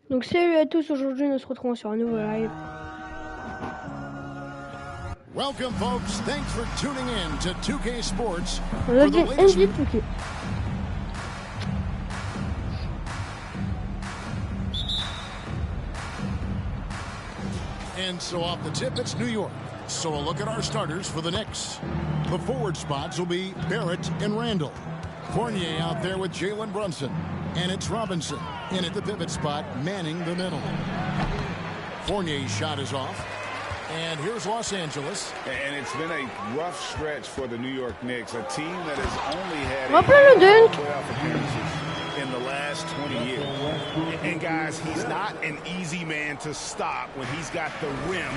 Donc salut à tous, aujourd'hui nous se retrouvons sur un nouveau live. Welcome folks, thanks for tuning in to 2K Sports. On a bien NBA 2K. And so off the tip, it's New York. So a look at our starters for the Knicks. The forward spots will be Barrett and Randall. Fournier out there with Jalen Brunson. And it's Robinson in at the pivot spot, manning the middle. Fournier's shot is off. And here's Los Angeles. And it's been a rough stretch for the New York Knicks, a team that has only had playoff appearances in the last 20 years. And guys, he's not an easy man to stop when he's got the rim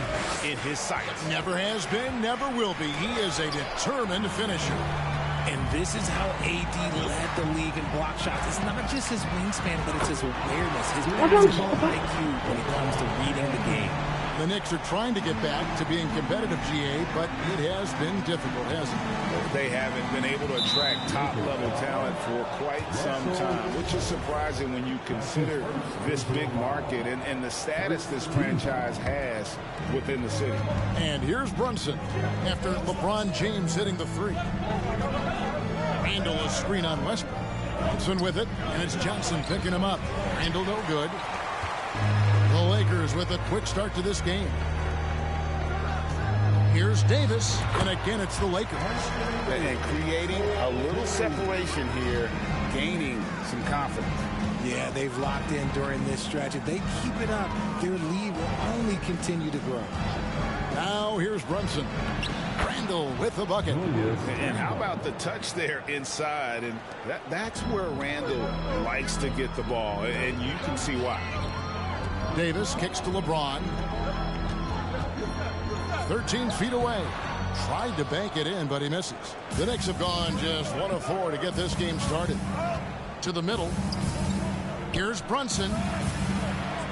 in his sights. Never has been, never will be. He is a determined finisher. And this is how AD led the league in block shots. It's not just his wingspan, but it's his awareness, his basketball IQ when it comes to reading the game. The Knicks are trying to get back to being competitive, GA, but it has been difficult, hasn't it? They haven't been able to attract top-level talent for quite some time, which is surprising when you consider this big market and the status this franchise has within the city. And here's Brunson after LeBron James hitting the three. Randall a screen on Westbrook. Brunson with it, and it's Johnson picking him up. Randall no good. The Lakers with a quick start to this game. Here's Davis, and again it's the Lakers. And creating a little separation here, gaining some confidence. Yeah, they've locked in during this stretch. If they keep it up, their lead will only continue to grow. Now here's Brunson. Randall with the bucket. And how about the touch there inside? And that's where Randall likes to get the ball, and you can see why. Davis kicks to LeBron. 13 feet away. Tried to bank it in, but he misses. The Knicks have gone just 1 of 4 to get this game started. To the middle. Here's Brunson.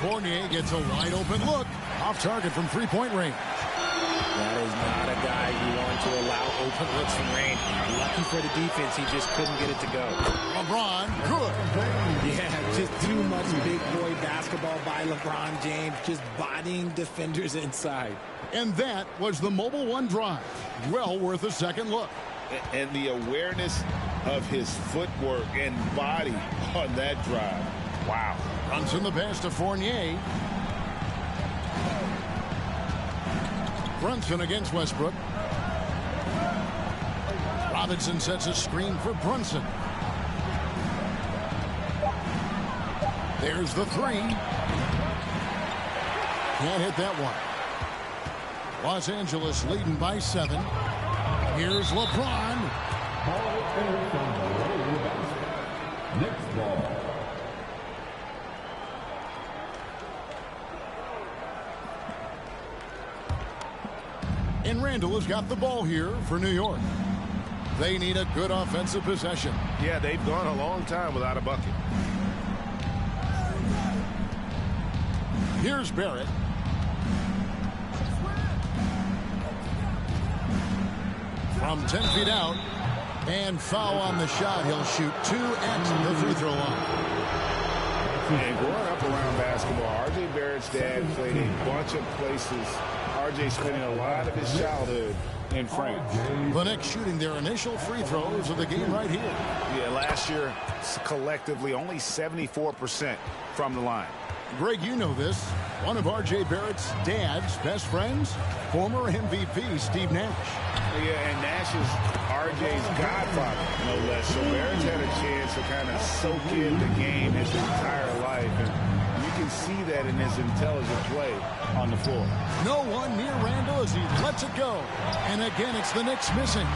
Fournier gets a wide open look. Off target from three-point range. That is not a guy you want to allow open looks from range. Lucky for the defense, he just couldn't get it to go. LeBron, good. Yeah, just too much big boy basketball by LeBron James, just bodying defenders inside. And that was the Mobile One drive. Well worth a second look. And the awareness of his footwork and body on that drive. Wow. Brunson the pass to Fournier. Brunson against Westbrook. Robinson sets a screen for Brunson. There's the three. Can't hit that one. Los Angeles leading by 7. Here's LeBron. Next ball. And Randall has got the ball here for New York. They need a good offensive possession. Yeah, they've gone a long time without a bucket. Here's Barrett. From 10 feet out. And foul on the shot. He'll shoot 2 at the free throw line. And growing up around basketball, R.J. Barrett's dad played a bunch of places. R.J. spending a lot of his childhood in France. The Knicks shooting their initial free throws of the game right here. Yeah, last year, collectively, only 74% from the line. Greg, you know this. One of R.J. Barrett's dad's best friends, former MVP Steve Nash. Yeah, and Nash is R.J.'s godfather, no less. So Barrett's had a chance to kind of soak in the game his entire life. And you can see that in his intelligent play on the floor. No one near Randall as he lets it go. And again, it's the Knicks missing.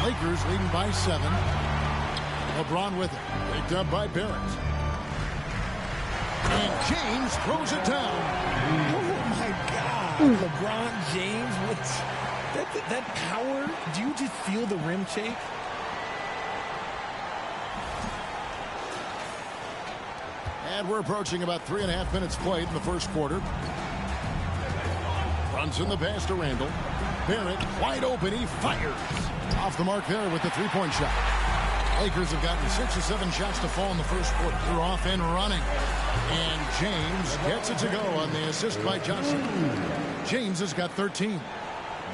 Lakers leading by 7. LeBron with it. Picked up by Barrett. And James throws it down. Oh, my God. LeBron James, what's that power? Do you just feel the rim shake? And we're approaching about 3.5 minutes played in the first quarter. Brunson the pass to Randall. Barrett wide open. He fires. Off the mark there with the three-point shot. Lakers have gotten 6 or 7 shots to fall in the first quarter. They're off and running. And James gets it to go on the assist by Johnson. James has got 13.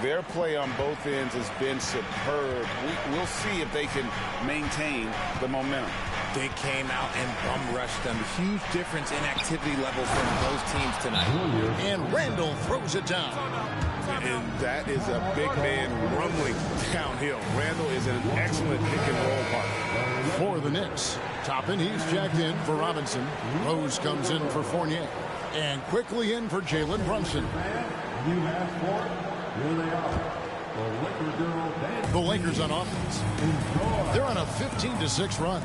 Their play on both ends has been superb. We'll see if they can maintain the momentum. They came out and bum rushed them. Huge difference in activity level from those teams tonight. And Randall throws it down. And that is a big man rumbling downhill. Randall is an excellent pick and roll partner. For the Knicks, Toppin, he's jacked in for Robinson. Rose comes in for Fournier. And quickly in for Jalen Brunson. You have four. Here they are. The Lakers on offense. They're on a 15-6 run.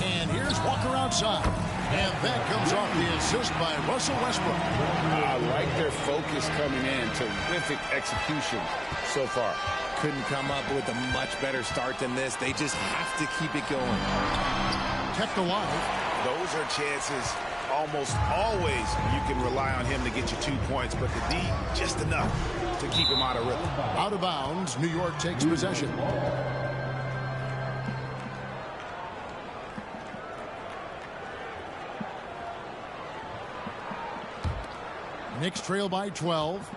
And here's Walker outside. And that comes off the assist by Russell Westbrook. I like their focus coming in. Terrific execution so far. Couldn't come up with a much better start than this. They just have to keep it going. Kept alive. Those are chances almost always you can rely on him to get you 2 points, but the D, just enough to keep him out of rhythm. Out of bounds, New York takes possession. Knicks trail by 12.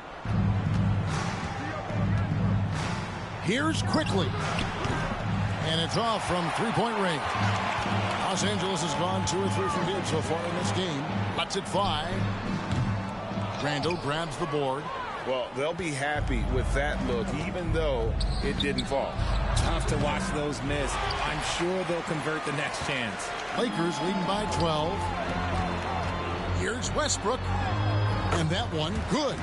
Here's quickly. And it's off from three-point range. Los Angeles has gone 2 or 3 from deep so far in this game. Lets it fly. Randall grabs the board. Well, they'll be happy with that look, even though it didn't fall. Tough to watch those miss. I'm sure they'll convert the next chance. Lakers leading by 12. Here's Westbrook. And that one, good.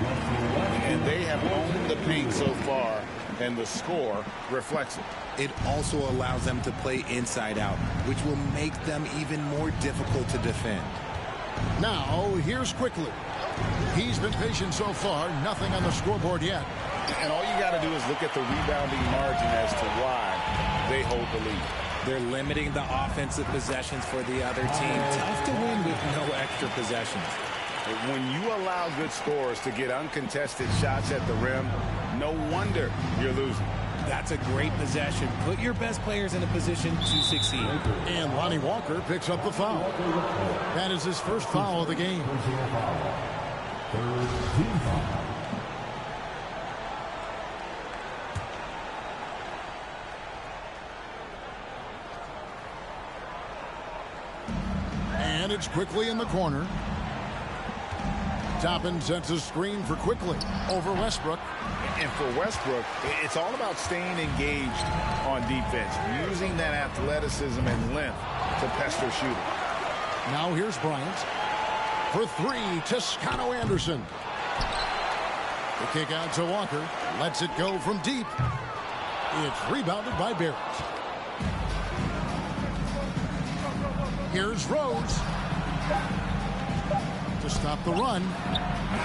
And they have owned the paint so far, and the score reflects it. It also allows them to play inside out, which will make them even more difficult to defend. Now, here's quickly. He's been patient so far. Nothing on the scoreboard yet. And all you got to do is look at the rebounding margin as to why they hold the lead. They're limiting the offensive possessions for the other team. Tough to win with no extra possessions. When you allow good scorers to get uncontested shots at the rim, no wonder you're losing. That's a great possession. Put your best players in a position to succeed. And Lonnie Walker picks up the foul. That is his first foul of the game. And it's quickly in the corner. Toppin sets a screen for quickly over Westbrook. And for Westbrook, it's all about staying engaged on defense, using that athleticism and length to pester shooting. Now here's Bryant. For 3, Toscano Anderson. The kick out to Walker. Lets it go from deep. It's rebounded by Barrett. Here's Rose. To stop the run.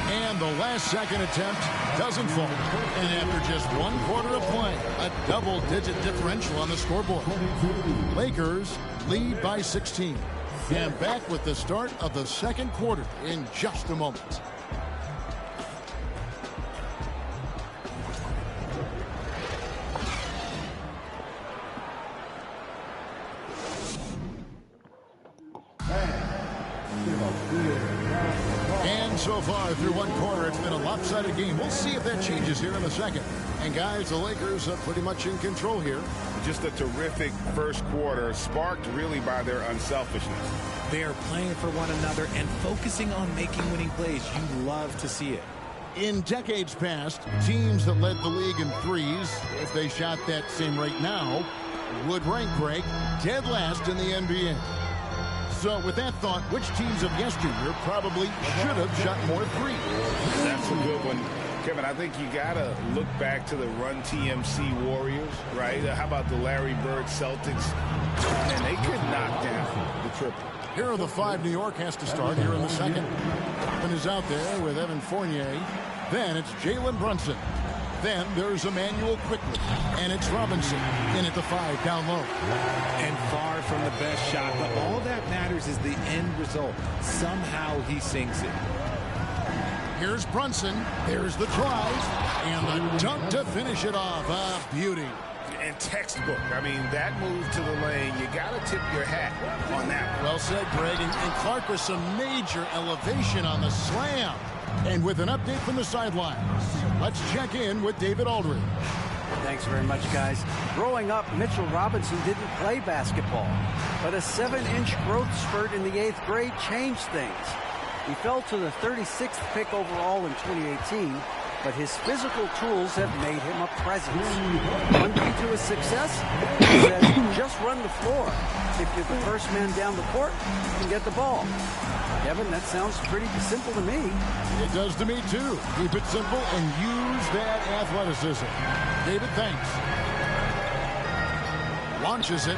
And the last second attempt doesn't fall. And after just 1 quarter of play, a double-digit differential on the scoreboard. Lakers lead by 16. And back with the start of the second quarter in just a moment. And so far through 1 quarter, it's been a lopsided game. We'll see if that changes here in the second. And guys, the Lakers are pretty much in control here. Just a terrific first quarter, sparked really by their unselfishness. They are playing for one another and focusing on making winning plays. You love to see it. In decades past, teams that led the league in threes, if they shot that same rate now, would rank break dead last in the NBA. So with that thought, which teams of yesteryear probably should have shot more threes? That's a good one. Kevin, I think you got to look back to the Run TMC Warriors, right? How about the Larry Bird Celtics? And they could knock down the triple. Here are the 5 New York has to start here in the second. Toppin is out there with Evan Fournier. Then it's Jalen Brunson. Then there's Emmanuel Quickly. And it's Robinson in at the 5 down low. And far from the best shot, but all that matters is the end result. Somehow he sinks it. Here's Brunson. There's the drive. And the dunk to finish it off. A beauty. And textbook. I mean, that move to the lane, you got to tip your hat on that one. Well said, Greg. And Clark with some major elevation on the slam. And with an update from the sidelines, let's check in with David Aldridge. Thanks very much, guys. Growing up, Mitchell Robinson didn't play basketball, but a 7-inch growth spurt in the 8th grade changed things. He fell to the 36th pick overall in 2018, but his physical tools have made him a presence. One key to his success is that just run the floor. If you're the first man down the court, you can get the ball. Kevin, that sounds pretty simple to me. It does to me, too. Keep it simple and use that athleticism. David, thanks. Launches it.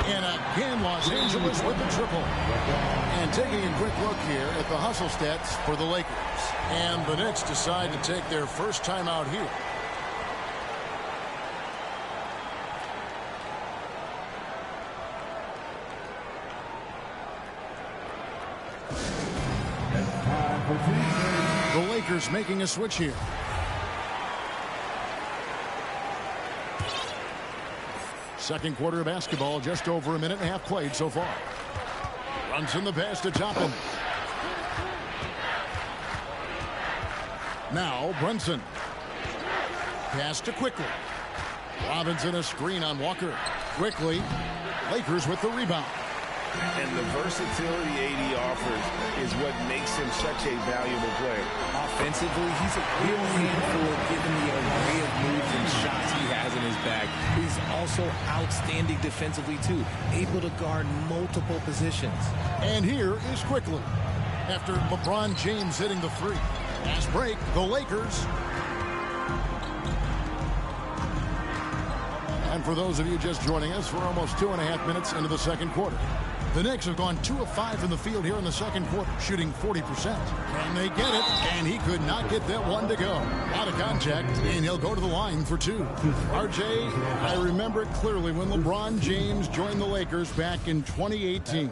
And again, Los Angeles with the triple. And taking a quick look here at the hustle stats for the Lakers. And the Knicks decide to take their first time out here. The Lakers making a switch here. Second quarter of basketball, just over a minute and a half played so far. Runs in the pass to Toppin. Now Brunson. Pass to Quickly. Robinson a screen on Walker. Quickly. Lakers with the rebound. And the versatility AD offers is what makes him such a valuable player. Offensively, he's a real handful given the array of moves and shots he has in his bag. He's also outstanding defensively, too, able to guard multiple positions. And here is Quickly. After LeBron James hitting the three. Fast break, the Lakers. And for those of you just joining us, we're almost 2.5 minutes into the second quarter. The Knicks have gone 2 of 5 from the field here in the second quarter, shooting 40%. Can they get it? And he could not get that one to go. Out of contact, and he'll go to the line for 2. RJ, I remember it clearly when LeBron James joined the Lakers back in 2018.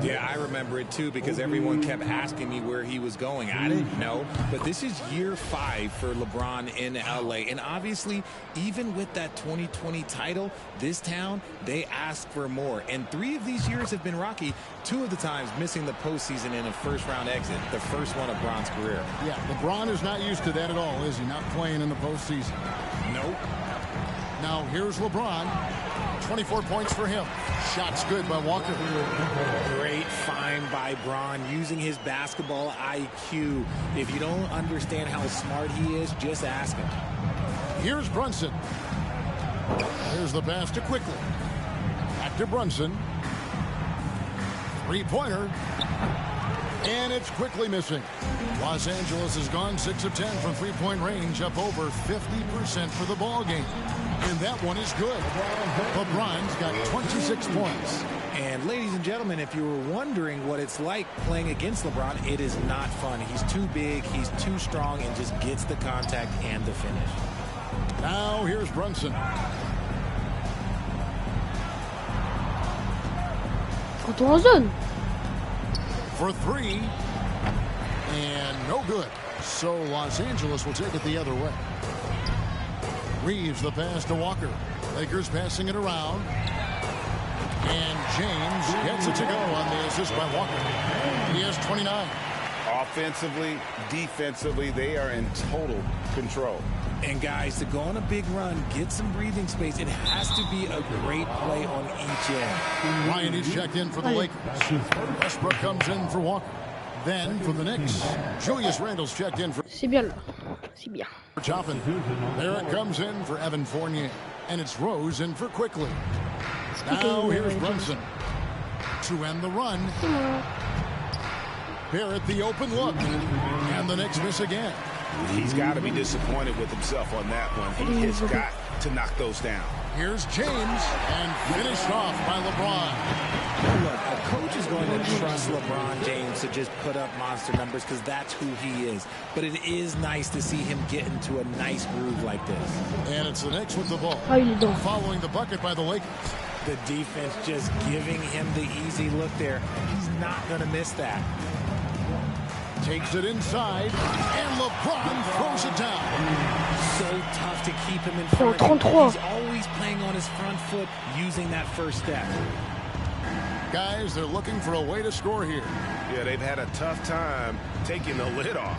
Yeah, I remember it too because everyone kept asking me where he was going. I didn't know, but this is year 5 for LeBron in LA. And obviously, even with that 2020 title, this town, they asked for more. And 3 of these years have been rocky, 2 of the times missing the postseason in a first-round exit, the first one of Bron's career. Yeah, LeBron is not used to that at all, is he? Not playing in the postseason. Nope. Now here's LeBron. 24 points for him. Shots good by Walker. Great find by Bron, using his basketball IQ. If you don't understand how smart he is, just ask him. Here's Brunson. Here's the pass to Quickly. Back to Brunson. Three-pointer. And it's Quickly missing. Los Angeles has gone 6 of 10 from three-point range, up over 50% for the ball game. And that one is good. LeBron's got 26 points. And ladies and gentlemen, if you were wondering what it's like playing against LeBron, it is not fun. He's too big, he's too strong, and just gets the contact and the finish. Now here's Brunson. Retour en zone. For 3. And no good. So Los Angeles will take it the other way. Reeves the pass to Walker. Lakers passing it around. And James gets it to go on the assist by Walker. He has 29. Offensively, defensively, they are in total control. And guys, to go on a big run, get some breathing space, it has to be a great play on each end. Ryan is checked in for the Lakers. Westbrook comes in for Walker. Then for the Knicks, Julius Randle's checked in for C'est bien là. C'est bien. Toppin. There it comes in for Evan Fournier. And it's Rose in for Quickly. Now here's Brunson to end the run. Barrett the open look. And the Knicks miss again. He's got to be disappointed with himself on that one. He has got to knock those down. Here's James, and finished off by LeBron. Look, a coach is going to trust LeBron James to just put up monster numbers because that's who he is. But it is nice to see him get into a nice groove like this. And it's the Knicks with the ball. Ah, il est dedans. Following the bucket by the Lakers. The defense just giving him the easy look there. He's not going to miss that. Takes it inside, and LeBron throws it down. So tough to keep him in front of him. 33. He's always playing on his front foot, using that first step. Guys, they're looking for a way to score here. Yeah, they've had a tough time taking the lid off.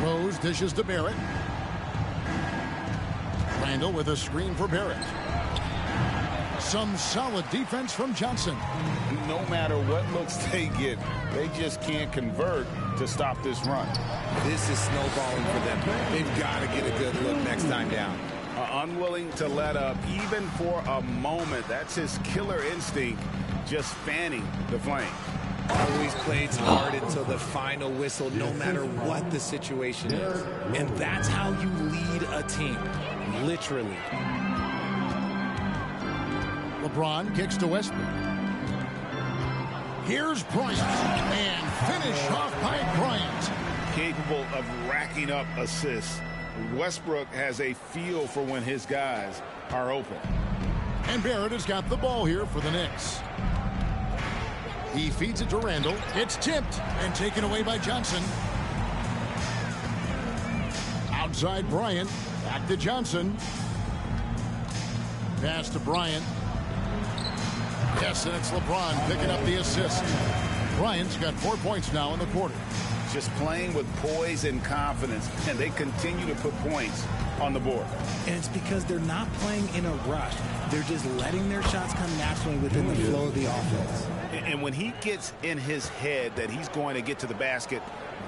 Rose dishes to Barrett. Randall with a screen for Barrett. Some solid defense from Johnson. No matter what looks they get, they just can't convert to stop this run. This is snowballing for them. They've got to get a good look next time down. Unwilling to let up even for a moment. That's his killer instinct, just fanning the flame. Always plays hard until the final whistle, no matter what the situation is. And that's how you lead a team, literally. LeBron kicks to Westbrook. Here's Bryant, and finish off by Bryant. Capable of racking up assists. Westbrook has a feel for when his guys are open. And Barrett has got the ball here for the Knicks. He feeds it to Randall. It's tipped and taken away by Johnson. Outside Bryant. Back to Johnson. Pass to Bryant. Yes, and it's LeBron picking up the assist. Bryant's got 4 points now in the quarter. Just playing with poise and confidence, and they continue to put points on the board. And it's because they're not playing in a rush. They're just letting their shots come naturally within the flow of the offense. And when he gets in his head that he's going to get to the basket,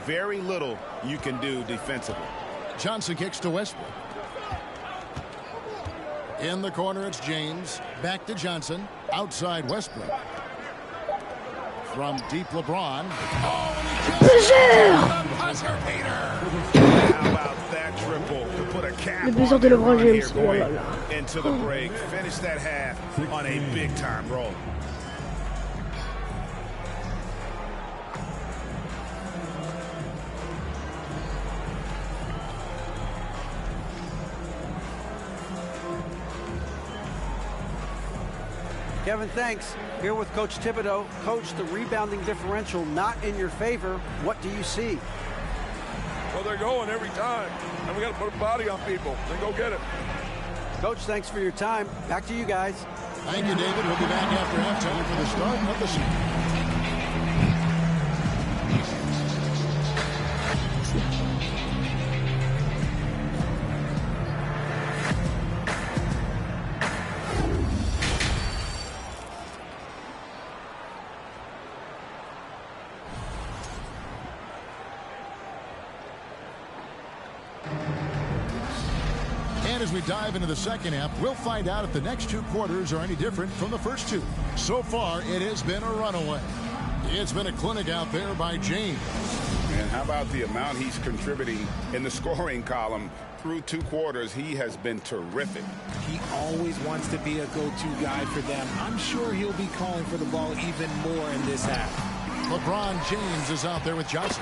very little you can do defensively. Johnson kicks to Westbrook. In the corner, it's James. Back to Johnson. Outside Westbrook. From deep LeBron. Oh, and he kills the buzzer beater. How about that triple to put a cap Le buzzer on de their LeBron run here James. going Oh là là. into the break. Finish that half on a big-time roll. Kevin, thanks. Here with Coach Thibodeau. Coach, the rebounding differential not in your favor. What do you see? Well, they're going every time, and we got to put a body on people. Then go get it. Coach, thanks for your time. Back to you guys. Thank you, David. We'll be back after halftime for the start of the second. And as we dive into the second half, we'll find out if the next two quarters are any different from the first two. So far, it has been a runaway. It's been a clinic out there by James. And how about the amount he's contributing in the scoring column? Through two quarters, he has been terrific. He always wants to be a go-to guy for them. I'm sure he'll be calling for the ball even more in this half. LeBron James is out there with Johnson.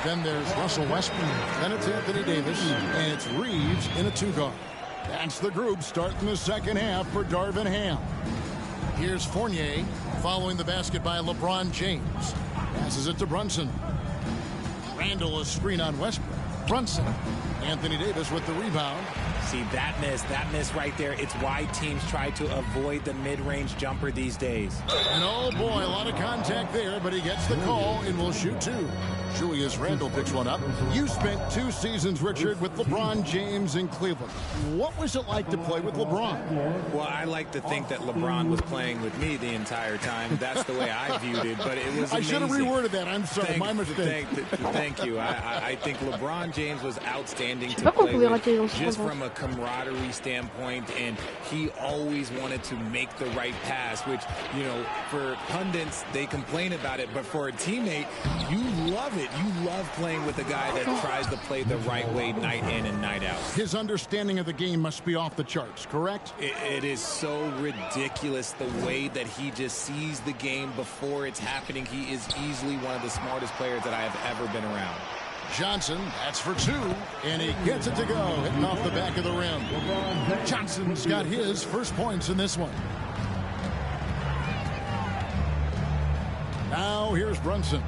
Then there's Russell Westbrook. Then it's Anthony Davis. And it's Reeves in a two-guard. That's the group starting the second half for Darvin Ham. Here's Fournier following the basket by LeBron James. Passes it to Brunson. Randall, a screen on Westbrook. Brunson. Anthony Davis with the rebound. See, that miss right there. It's why teams try to avoid the mid-range jumper these days. And oh boy, a lot of contact there, but he gets the call and will shoot two. Julius Randle picks one up. You spent 2 seasons, Richard, with LeBron James in Cleveland. What was it like to play with LeBron? Well, I like to think that LeBron was playing with me the entire time. That's the way I viewed it, but it was amazing. I should have reworded that. I'm sorry, my mistake. Thank you. I think LeBron James was outstanding to pas qu'on play pouvait with, rater dans ce just temps. from a camaraderie standpoint, and he always wanted to make the right pass, which, you know, for pundits, they complain about it, but for a teammate, you love it. You love playing with a guy that tries to play the right way night in and night out. His understanding of the game must be off the charts, correct? It is so ridiculous the way that he just sees the game before it's happening. He is easily one of the smartest players that I have ever been around. Johnson, that's for 2, and he gets it to go, hitting off the back of the rim. Johnson's got his first points in this one. Now here's Brunson.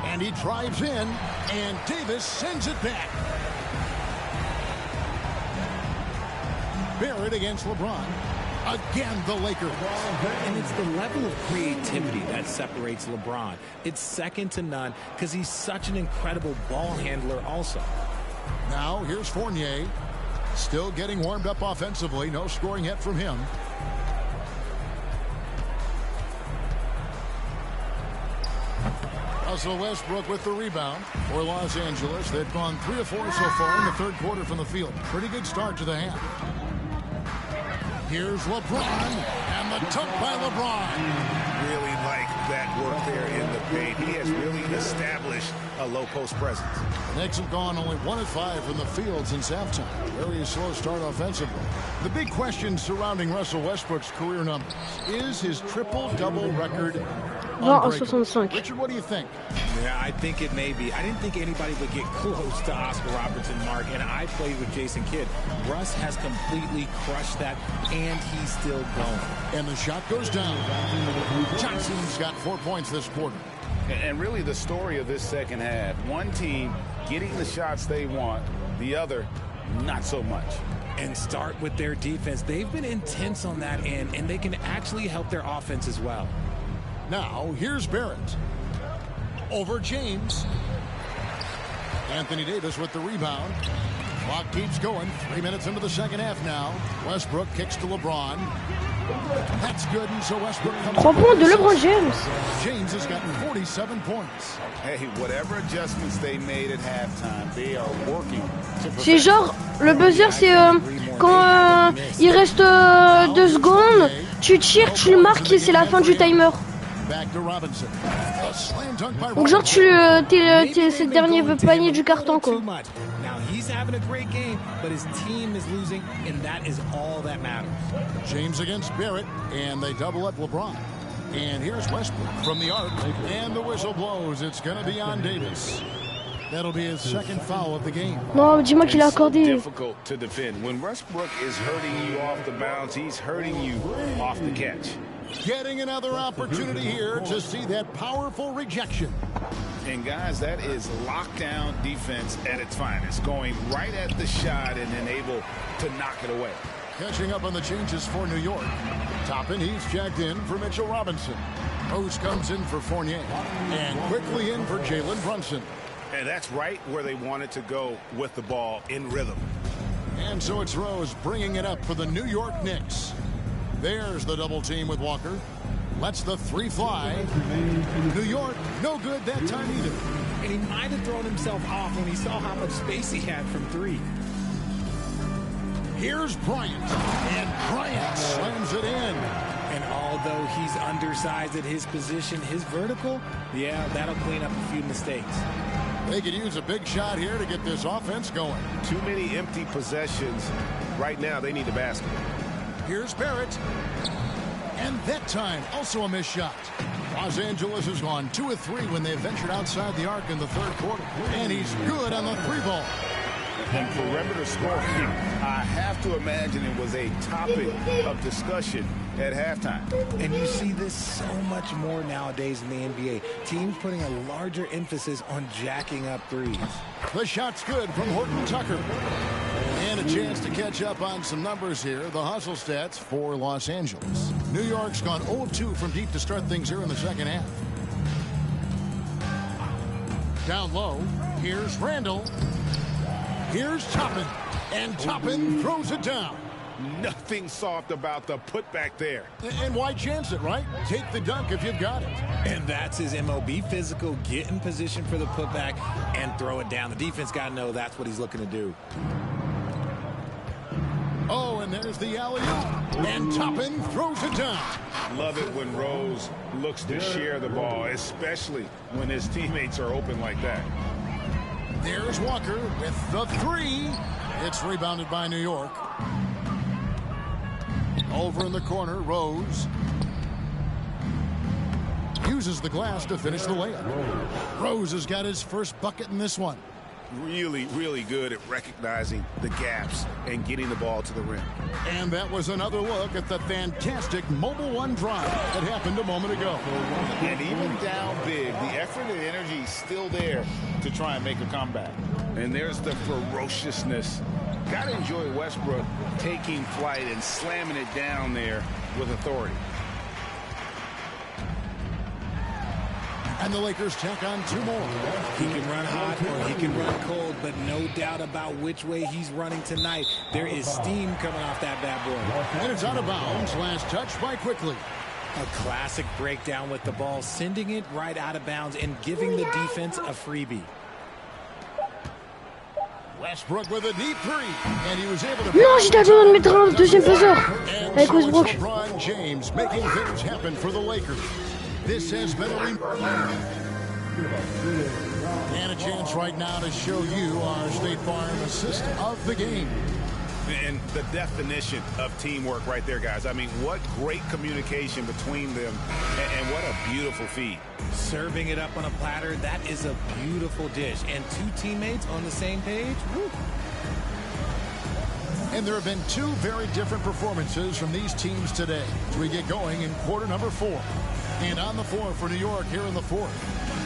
And he drives in, and Davis sends it back. Barrett against LeBron. Again, the Lakers. And it's the level of creativity that separates LeBron. It's second to none because he's such an incredible ball handler also. Now here's Fournier. Still getting warmed up offensively. No scoring yet from him. Russell Westbrook with the rebound for Los Angeles. They've gone 3 of 4 so far in the third quarter from the field. Pretty good start to the half. Here's LeBron, and the dunk by LeBron. Really like that work there in the paint. He has really established a low post presence. Knicks have gone only 1 of 5 from the field since halftime. Very slow start offensively. The big question surrounding Russell Westbrook's career numbers is his triple-double record. 20 en 65. Richard, what do you think? Yeah, I think it may be. I didn't think anybody would get close to Oscar Robertson, Mark, and I played with Jason Kidd. Russ has completely crushed that, and he's still going. And the shot goes down. Johnson's got 4 points this quarter. And really the story of this second half, one team getting the shots they want, the other not so much. And start with their defense. They've been intense on that end, and they can actually help their offense as well. Now, here's Barrett. Over James. Anthony Davis with the rebound. Clock keeps going. 3 minutes into the second half now. Westbrook kicks to LeBron. That's good, and so Westbrook comes 3 points de LeBron James. James has gotten 47 points. Hey, whatever adjustments they made at halftime, they are working to C'est genre, le buzzer, c'est quand il reste 2 secondes, tu tires, tu le marques et c'est la fin du timer. Back to Robinson. A slam dunk by Donc genre, c'est le dernier panier du carton, quoi. Now he's having a great game, but his team is losing, and that is all that matters. James against Barrett, and they double up LeBron. And here's Westbrook from the arc, and the whistle blows. It's going to be on Davis. That'll be his second foul of the game. Non, dis-moi qu'il a accordé. Difficult to defend. When Westbrook is hurting you off the bounce, he's hurting you off the catch. Getting another opportunity here to see that powerful rejection. And guys, that is lockdown defense at its finest. Going right at the shot and then able to knock it away. Catching up on the changes for New York. Toppin, he's checked in for Mitchell Robinson. Rose comes in for Fournier. And quickly in for Jalen Brunson. And that's right where they wanted to go with the ball in rhythm. And so it's Rose bringing it up for the New York Knicks. There's the double team with Walker. Lets the 3 fly. New York, no good that time either. And he might have thrown himself off when he saw how much space he had from 3. Here's Bryant. And Bryant slams it in. And although he's undersized at his position, his vertical, yeah, that'll clean up a few mistakes. They could use a big shot here to get this offense going. Too many empty possessions. Right now, they need the basket. Here's Barrett. And that time, also a missed shot. Los Angeles has gone 2 of 3 when they ventured outside the arc in the third quarter. And he's good on the 3-ball. And perimeter scoring, I have to imagine it was a topic of discussion at halftime. And you see this so much more nowadays in the NBA. Teams putting a larger emphasis on jacking up threes. The shot's good from Horton Tucker. And a chance to catch up on some numbers here. The hustle stats for Los Angeles. New York's gone 0 of 2 from deep to start things here in the second half. Down low, here's Randall. Here's Toppin. And Toppin throws it down. Nothing soft about the putback there. And why chance it, right? Take the dunk if you've got it. And that's his MO. Be physical, get in position for the putback, and throw it down. The defense got to know that's what he's looking to do. Oh, and there's the alley-oop. And Toppin throws it down. Love it when Rose looks to share the ball, especially when his teammates are open like that. There's Walker with the 3. It's rebounded by New York. Over in the corner, Rose uses the glass to finish the layup. Rose has got his first bucket in this one. really, really good at recognizing the gaps and getting the ball to the rim. And that was another look at the fantastic Mobile One drive that happened a moment ago. And even down big, the effort and energy is still there to try and make a comeback. And there's the ferociousness. Got to enjoy Westbrook taking flight and slamming it down there with authority. And the Lakers tack on 2 more. He can run hot or he can run cold, but no doubt about which way he's running tonight. There is steam coming off that bad boy. And it's out of bounds. Last touch by Quickly. A classic breakdown with the ball, sending it right out of bounds and giving the defense a freebie. Westbrook with a deep 3. And he was able to... Non, j'étais à deux de mettre un deuxième buzzer avec And so Westbrook. it's LeBron James making things happen for the Lakers. This has been and a chance right now to show you our State Farm assist of the game. And the definition of teamwork right there, guys. I mean, what great communication between them, and what a beautiful feed. Serving it up on a platter, that is a beautiful dish. And 2 teammates on the same page. Woo. And there have been 2 very different performances from these teams today as we get going in quarter number 4. And on the floor for New York here in the 4th,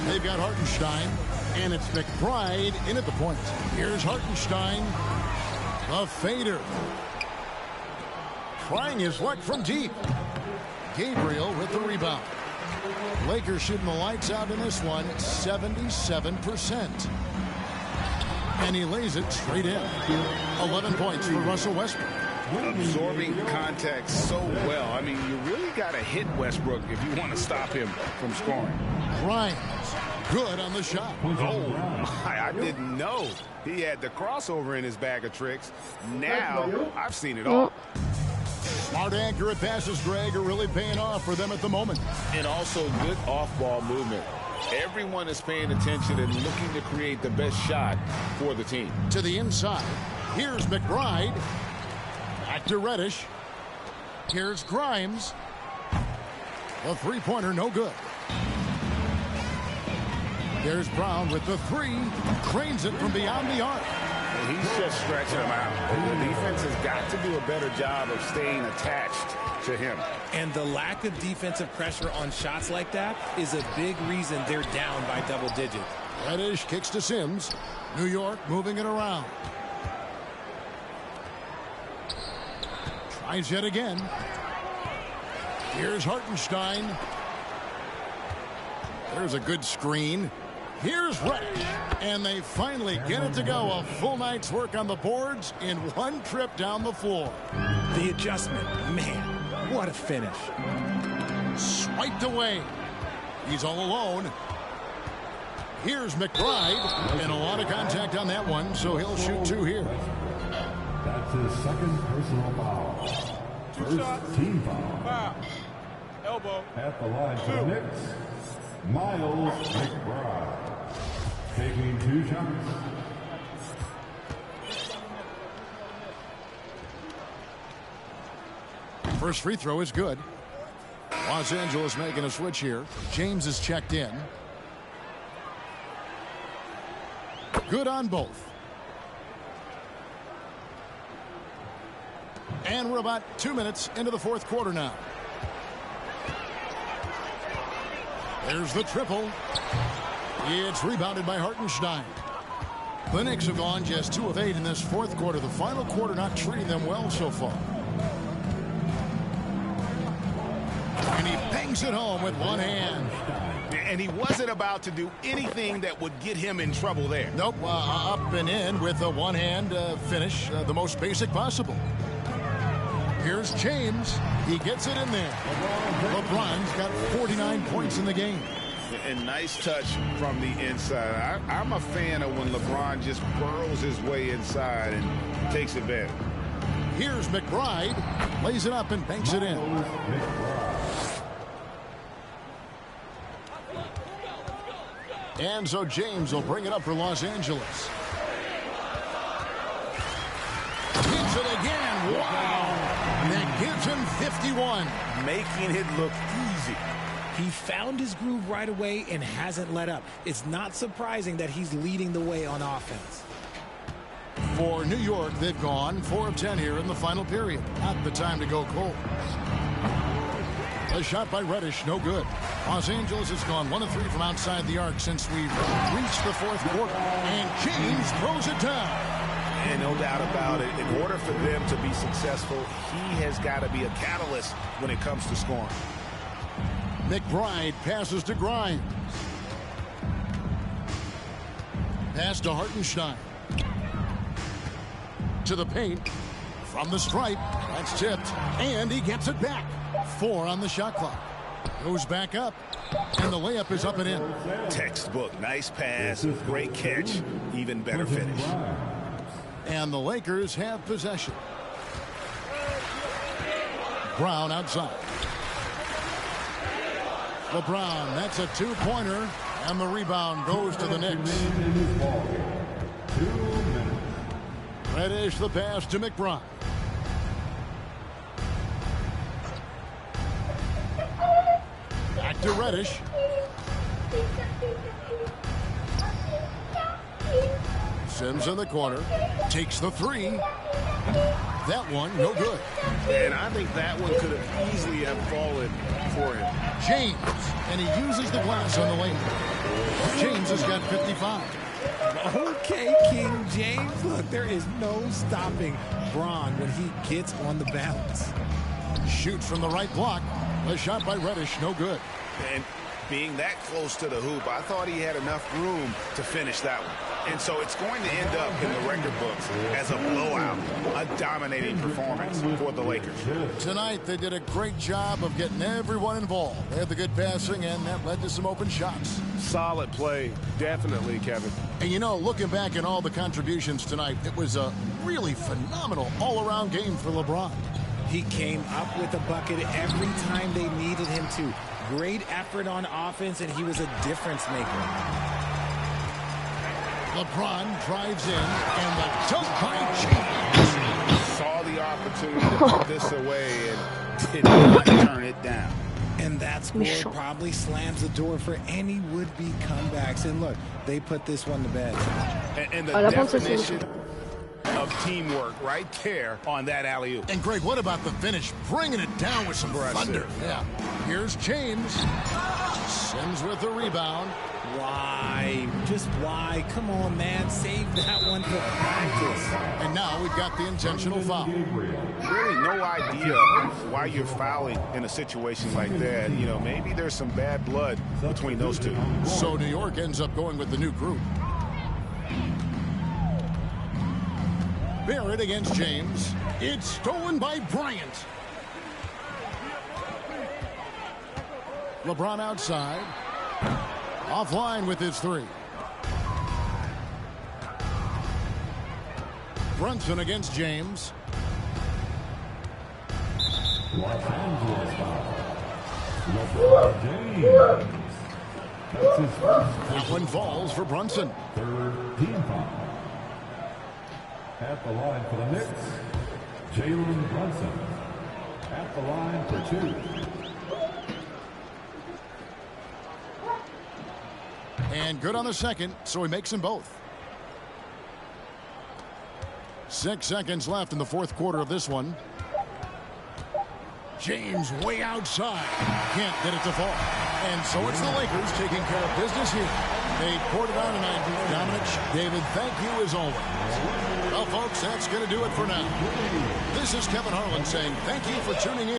they've got Hartenstein, and it's McBride in at the point. Here's Hartenstein, the fader. Trying his luck from deep. Gabriel with the rebound. Lakers shooting the lights out in this one, 77%. And he lays it straight in. 11 points for Russell Westbrook. Absorbing contact so well. I mean, you really got to hit Westbrook if you want to stop him from scoring. Grimes, good on the shot. Oh, my, I didn't know he had the crossover in his bag of tricks. Now, I've seen it all. Smart, accurate passes, Greg, are really paying off for them at the moment. And also good off-ball movement. Everyone is paying attention and looking to create the best shot for the team. To the inside, here's McBride. Back to Reddish. Here's Grimes. The 3-pointer, no good. There's Brown with the 3. Cranes it from beyond the arc. And he's just stretching him out. The defense has got to do a better job of staying attached to him. And the lack of defensive pressure on shots like that is a big reason they're down by double digits. Reddish kicks to Sims. New York moving it around. Tries yet again. Here's Hartenstein. There's a good screen. Here's Reddish. And they finally get it to go. A full night's work on the boards in one trip down the floor. The adjustment, man, what a finish. Swiped away. He's all alone. Here's McBride. And a lot of contact on that one, so he'll shoot 2 here. That's his second personal foul. First team foul. Foul. Elbow. At the line for the Knicks, Miles McBride. Taking 2 shots. First free throw is good. Los Angeles making a switch here. James is checked in. Good on both. And we're about 2 minutes into the 4th quarter now. There's the triple. It's rebounded by Hartenstein. The Knicks have gone just 2 of 8 in this 4th quarter. The final quarter not treating them well so far. And he bangs it home with one hand. And he wasn't about to do anything that would get him in trouble there. Nope, up and in with a one-hand finish, the most basic possible. Here's James. He gets it in there. LeBron's got 49 points in the game. And nice touch from the inside. I'm a fan of when LeBron just burrows his way inside and takes advantage. Here's McBride. Lays it up and banks it in. And so James will bring it up for Los Angeles. Hits it again. Wow. That gives him 51. Making it look easy. He found his groove right away and hasn't let up. It's not surprising that he's leading the way on offense. For New York, they've gone 4 of 10 here in the final period. Not the time to go cold. A shot by Reddish, no good. Los Angeles has gone 1 of 3 from outside the arc since we've reached the fourth quarter. And James throws it down. And no doubt about it, in order for them to be successful, he has got to be a catalyst when it comes to scoring. McBride passes to Grimes. Pass to Hartenstein. To the paint. From the stripe. That's tipped. And he gets it back. 4 on the shot clock. Goes back up. And the layup is up and in. Textbook. Nice pass. Great catch. Even better finish. And the Lakers have possession. Brown outside. LeBron, that's a 2-pointer. And the rebound goes to the Knicks. Reddish the pass to McBride. Back to Reddish. Sims in the corner. Takes the 3. That one, no good. And I think that one could have easily have fallen for him. James, and he uses the glass on the lane. James has got 55. Okay, King James. Look, there is no stopping Bron when he gets on the bounce. Shoot from the right block. A shot by Reddish, no good. And being that close to the hoop, I thought he had enough room to finish that one. And so it's going to end up in the record books as a blowout, a dominating performance for the Lakers. Tonight, they did a great job of getting everyone involved. They had the good passing, and that led to some open shots. Solid play, definitely, Kevin. And you know, looking back at all the contributions tonight, it was a really phenomenal all-around game for LeBron. He came up with a bucket every time they needed him to. Great effort on offense, and he was a difference maker. LeBron drives in, and the dunk by James. Saw the opportunity to put this away and did not turn it down. And that score probably slams the door for any would-be comebacks. And look, they put this one to bed. And the definition of teamwork right there on that alley-oop. And Greg, what about the finish? Bringing it down with some thunder. Yeah. Here's James. Sims with the rebound. Why? Just why? Come on, man. Save that one for practice. And now we've got the intentional foul. Really no idea why you're fouling in a situation like that. You know, maybe there's some bad blood between those two. So New York ends up going with the new group. Barrett against James. It's stolen by Bryant. LeBron outside. Offline with his 3. Brunson against James. Los Angeles foul. LeBron James. That's his first. That one falls for Brunson. 3rd team foul. At the line for the Knicks, Jalen Brunson. At the line for 2. And good on the second, so he makes them both. 6 seconds left in the fourth quarter of this one. James way outside. Can't get it to fall. And so it's the Lakers taking care of business here. They poured it on tonight. Dominic, David, thank you as always. Well, folks, that's going to do it for now. This is Kevin Harlan saying thank you for tuning in.